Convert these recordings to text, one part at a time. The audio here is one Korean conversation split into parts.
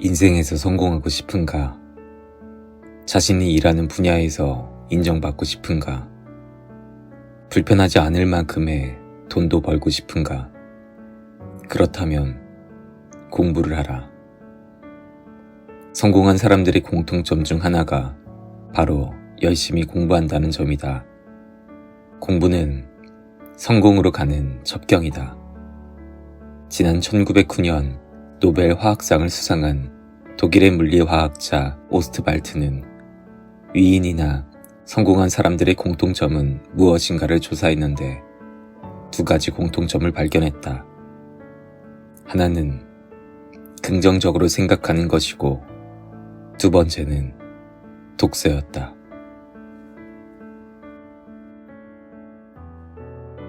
인생에서 성공하고 싶은가? 자신이 일하는 분야에서 인정받고 싶은가? 불편하지 않을 만큼의 돈도 벌고 싶은가? 그렇다면 공부를 하라. 성공한 사람들의 공통점 중 하나가 바로 열심히 공부한다는 점이다. 공부는 성공으로 가는 접경이다. 지난 1909년 노벨 화학상을 수상한 독일의 물리화학자 오스트발트는 위인이나 성공한 사람들의 공통점은 무엇인가를 조사했는데 두 가지 공통점을 발견했다. 하나는 긍정적으로 생각하는 것이고 두 번째는 독서였다.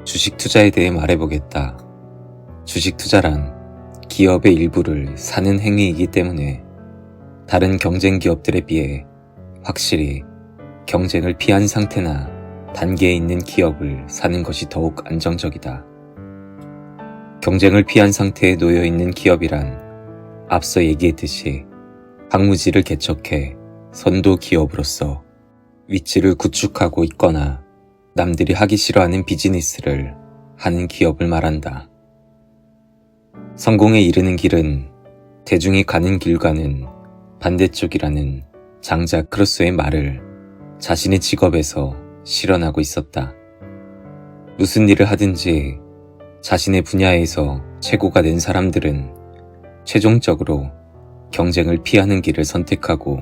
주식 투자에 대해 말해보겠다. 주식 투자란 기업의 일부를 사는 행위이기 때문에 다른 경쟁 기업들에 비해 확실히 경쟁을 피한 상태나 단계에 있는 기업을 사는 것이 더욱 안정적이다. 경쟁을 피한 상태에 놓여 있는 기업이란 앞서 얘기했듯이 황무지를 개척해 선도 기업으로서 위치를 구축하고 있거나 남들이 하기 싫어하는 비즈니스를 하는 기업을 말한다. 성공에 이르는 길은 대중이 가는 길과는 반대쪽이라는 장자 크루소의 말을 자신의 직업에서 실현하고 있었다. 무슨 일을 하든지 자신의 분야에서 최고가 된 사람들은 최종적으로 경쟁을 피하는 길을 선택하고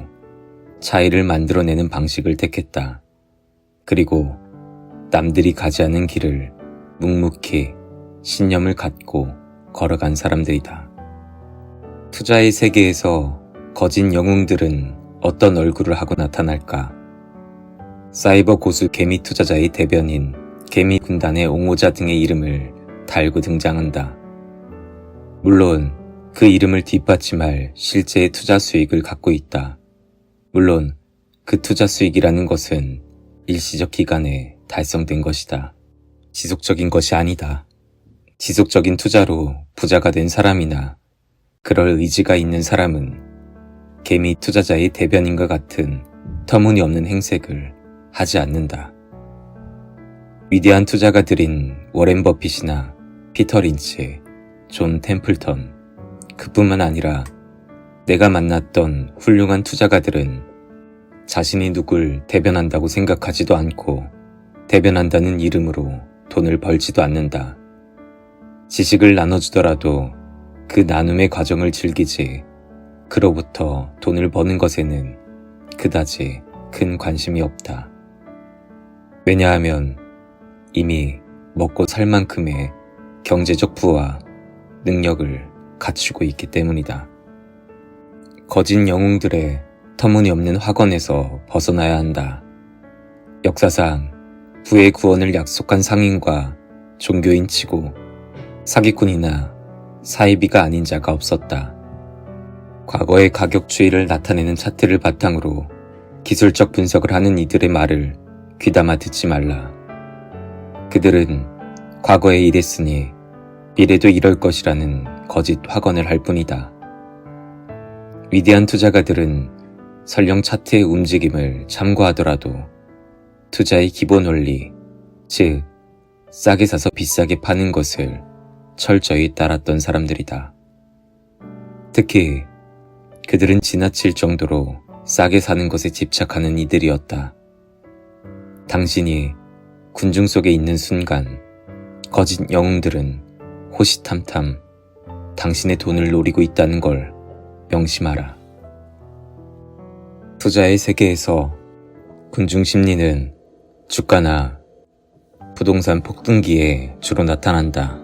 차이를 만들어내는 방식을 택했다. 그리고 남들이 가지 않은 길을 묵묵히 신념을 갖고 걸어간 사람들이다. 투자의 세계에서 거짓 영웅들은 어떤 얼굴을 하고 나타날까? 사이버 고수 개미 투자자의 대변인, 개미 군단의 옹호자 등의 이름을 달고 등장한다. 물론 그 이름을 뒷받침할 실제의 투자 수익을 갖고 있다. 물론 그 투자 수익이라는 것은 일시적 기간에 달성된 것이다. 지속적인 것이 아니다. 지속적인 투자로 부자가 된 사람이나 그럴 의지가 있는 사람은 개미 투자자의 대변인과 같은 터무니없는 행색을 하지 않는다. 위대한 투자가들인 워렌 버핏이나 피터 린치, 존 템플턴, 그뿐만 아니라 내가 만났던 훌륭한 투자가들은 자신이 누굴 대변한다고 생각하지도 않고 대변한다는 이름으로 돈을 벌지도 않는다. 지식을 나눠주더라도 그 나눔의 과정을 즐기지 그로부터 돈을 버는 것에는 그다지 큰 관심이 없다. 왜냐하면 이미 먹고 살 만큼의 경제적 부와 능력을 갖추고 있기 때문이다. 거짓 영웅들의 터무니없는 확언에서 벗어나야 한다. 역사상 부의 구원을 약속한 상인과 종교인 치고 사기꾼이나 사이비가 아닌 자가 없었다. 과거의 가격추이를 나타내는 차트를 바탕으로 기술적 분석을 하는 이들의 말을 귀담아 듣지 말라. 그들은 과거에 이랬으니 미래도 이럴 것이라는 거짓 확언을 할 뿐이다. 위대한 투자가들은 설령 차트의 움직임을 참고하더라도 투자의 기본 원리, 즉 싸게 사서 비싸게 파는 것을 철저히 따랐던 사람들이다. 특히 그들은 지나칠 정도로 싸게 사는 것에 집착하는 이들이었다. 당신이 군중 속에 있는 순간 거짓 영웅들은 호시탐탐 당신의 돈을 노리고 있다는 걸 명심하라. 투자의 세계에서 군중 심리는 주가나 부동산 폭등기에 주로 나타난다.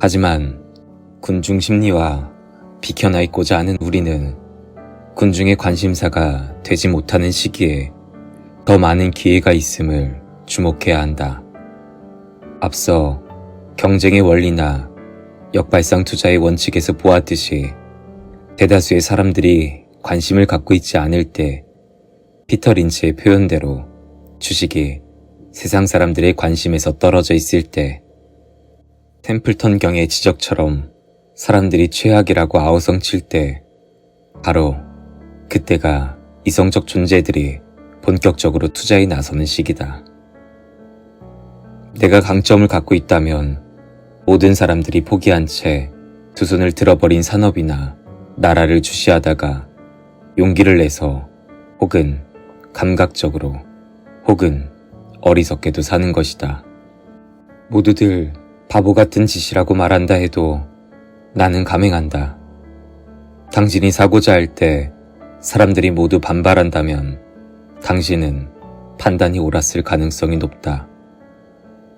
하지만 군중 심리와 비켜나 있고자 하는 우리는 군중의 관심사가 되지 못하는 시기에 더 많은 기회가 있음을 주목해야 한다. 앞서 경쟁의 원리나 역발상 투자의 원칙에서 보았듯이 대다수의 사람들이 관심을 갖고 있지 않을 때 피터 린치의 표현대로 주식이 세상 사람들의 관심에서 떨어져 있을 때 템플턴 경의 지적처럼 사람들이 최악이라고 아우성칠 때 바로 그때가 이성적 존재들이 본격적으로 투자에 나서는 시기다. 내가 강점을 갖고 있다면 모든 사람들이 포기한 채 두 손을 들어버린 산업이나 나라를 주시하다가 용기를 내서 혹은 감각적으로 혹은 어리석게도 사는 것이다. 모두들 바보 같은 짓이라고 말한다 해도 나는 감행한다. 당신이 사고자 할 때 사람들이 모두 반발한다면 당신은 판단이 옳았을 가능성이 높다.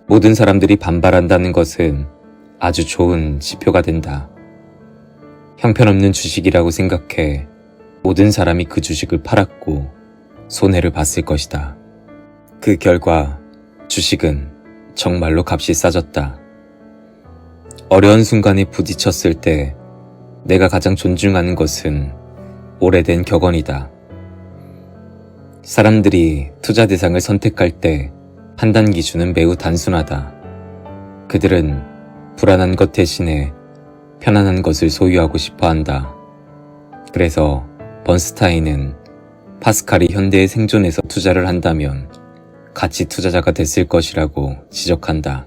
모든 사람들이 반발한다는 것은 아주 좋은 지표가 된다. 형편없는 주식이라고 생각해 모든 사람이 그 주식을 팔았고 손해를 봤을 것이다. 그 결과 주식은 정말로 값이 싸졌다. 어려운 순간에 부딪혔을 때 내가 가장 존중하는 것은 오래된 격언이다. 사람들이 투자 대상을 선택할 때 판단 기준은 매우 단순하다. 그들은 불안한 것 대신에 편안한 것을 소유하고 싶어 한다. 그래서 번스타인은 파스칼이 현대의 생존에서 투자를 한다면 가치 투자자가 됐을 것이라고 지적한다.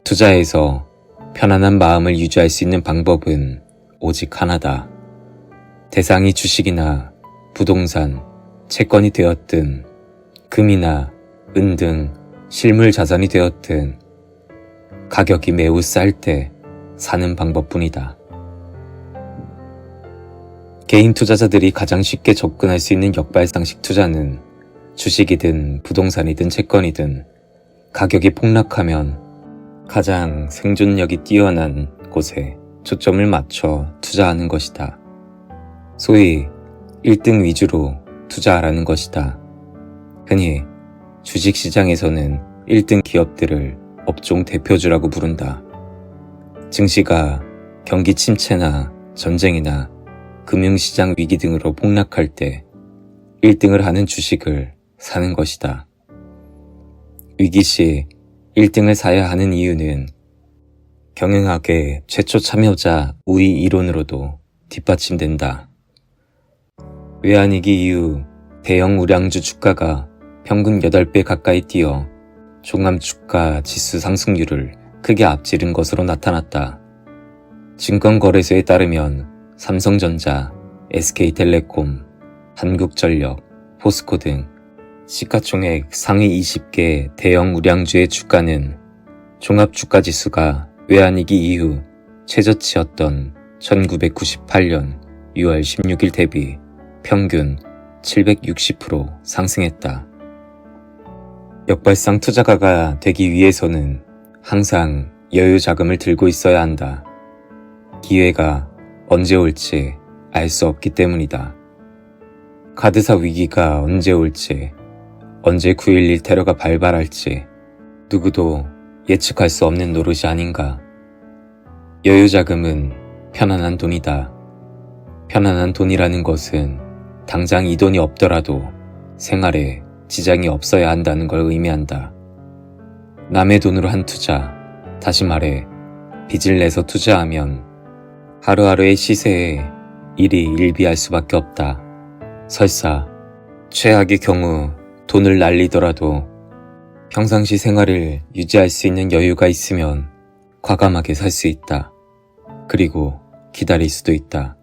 투자에서 편안한 마음을 유지할 수 있는 방법은 오직 하나다. 대상이 주식이나 부동산, 채권이 되었든 금이나 은 등 실물 자산이 되었든 가격이 매우 쌀 때 사는 방법뿐이다. 개인 투자자들이 가장 쉽게 접근할 수 있는 역발상식 투자는 주식이든 부동산이든 채권이든 가격이 폭락하면 가장 생존력이 뛰어난 곳에 초점을 맞춰 투자하는 것이다. 소위 1등 위주로 투자하라는 것이다. 흔히 주식시장에서는 1등 기업들을 업종 대표주라고 부른다. 증시가 경기 침체나 전쟁이나 금융시장 위기 등으로 폭락할 때 1등을 하는 주식을 사는 것이다. 위기 시 1등을 사야 하는 이유는 경영학의 최초 참여자 우이 이론으로도 뒷받침된다. 외환위기 이후 대형 우량주 주가가 평균 8배 가까이 뛰어 종합주가 지수 상승률을 크게 앞지른 것으로 나타났다. 증권거래소에 따르면 삼성전자, SK텔레콤, 한국전력, 포스코 등 시가총액 상위 20개 대형 우량주의 주가는 종합주가지수가 외환위기 이후 최저치였던 1998년 6월 16일 대비 평균 760% 상승했다. 역발상 투자가가 되기 위해서는 항상 여유 자금을 들고 있어야 한다. 기회가 언제 올지 알 수 없기 때문이다. 카드사 위기가 언제 올지, 언제 9.11 테러가 발발할지 누구도 예측할 수 없는 노릇이 아닌가. 여유 자금은 편안한 돈이다. 편안한 돈이라는 것은 당장 이 돈이 없더라도 생활에 지장이 없어야 한다는 걸 의미한다. 남의 돈으로 한 투자, 다시 말해 빚을 내서 투자하면 하루하루의 시세에 일이 일비할 수밖에 없다. 설사 최악의 경우 돈을 날리더라도 평상시 생활을 유지할 수 있는 여유가 있으면 과감하게 살 수 있다. 그리고 기다릴 수도 있다.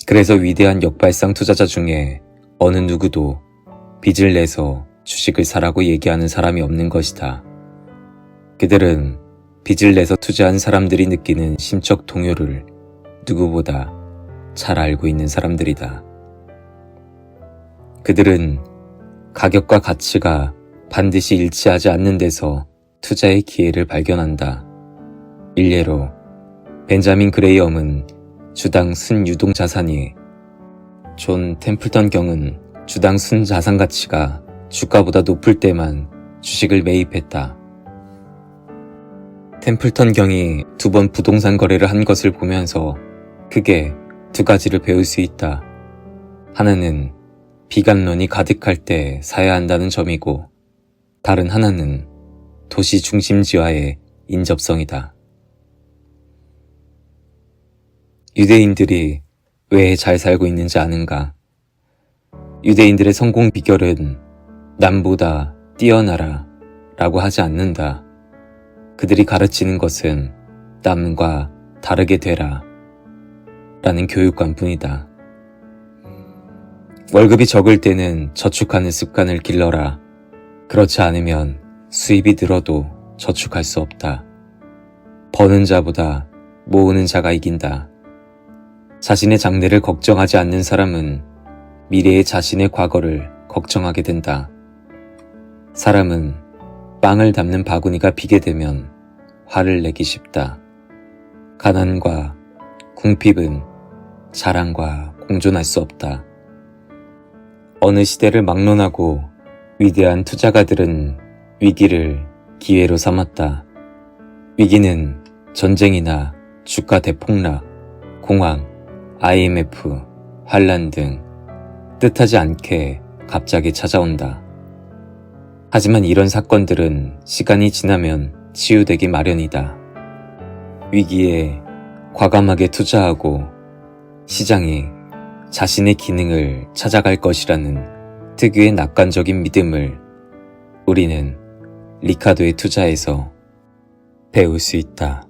그래서 위대한 역발상 투자자 중에 어느 누구도 빚을 내서 주식을 사라고 얘기하는 사람이 없는 것이다. 그들은 빚을 내서 투자한 사람들이 느끼는 심적 동요를 누구보다 잘 알고 있는 사람들이다. 그들은 가격과 가치가 반드시 일치하지 않는 데서 투자의 기회를 발견한다. 일례로 벤자민 그레이엄은 주당 순유동 자산이, 존 템플턴 경은 주당 순자산 가치가 주가보다 높을 때만 주식을 매입했다. 템플턴 경이 2번 부동산 거래를 한 것을 보면서 크게 2가지를 배울 수 있다. 하나는 비관론이 가득할 때 사야 한다는 점이고, 다른 하나는 도시 중심지와의 인접성이다. 유대인들이 왜 잘 살고 있는지 아는가? 유대인들의 성공 비결은 남보다 뛰어나라 라고 하지 않는다. 그들이 가르치는 것은 남과 다르게 되라 라는 교육관 뿐이다. 월급이 적을 때는 저축하는 습관을 길러라. 그렇지 않으면 수입이 늘어도 저축할 수 없다. 버는 자보다 모으는 자가 이긴다. 자신의 장래를 걱정하지 않는 사람은 미래의 자신의 과거를 걱정하게 된다. 사람은 빵을 담는 바구니가 비게 되면 화를 내기 쉽다. 가난과 궁핍은 자랑과 공존할 수 없다. 어느 시대를 막론하고 위대한 투자가들은 위기를 기회로 삼았다. 위기는 전쟁이나 주가 대폭락, 공황, IMF, 환란 등 뜻하지 않게 갑자기 찾아온다. 하지만 이런 사건들은 시간이 지나면 치유되기 마련이다. 위기에 과감하게 투자하고 시장이 자신의 기능을 찾아갈 것이라는 특유의 낙관적인 믿음을 우리는 리카도의 투자에서 배울 수 있다.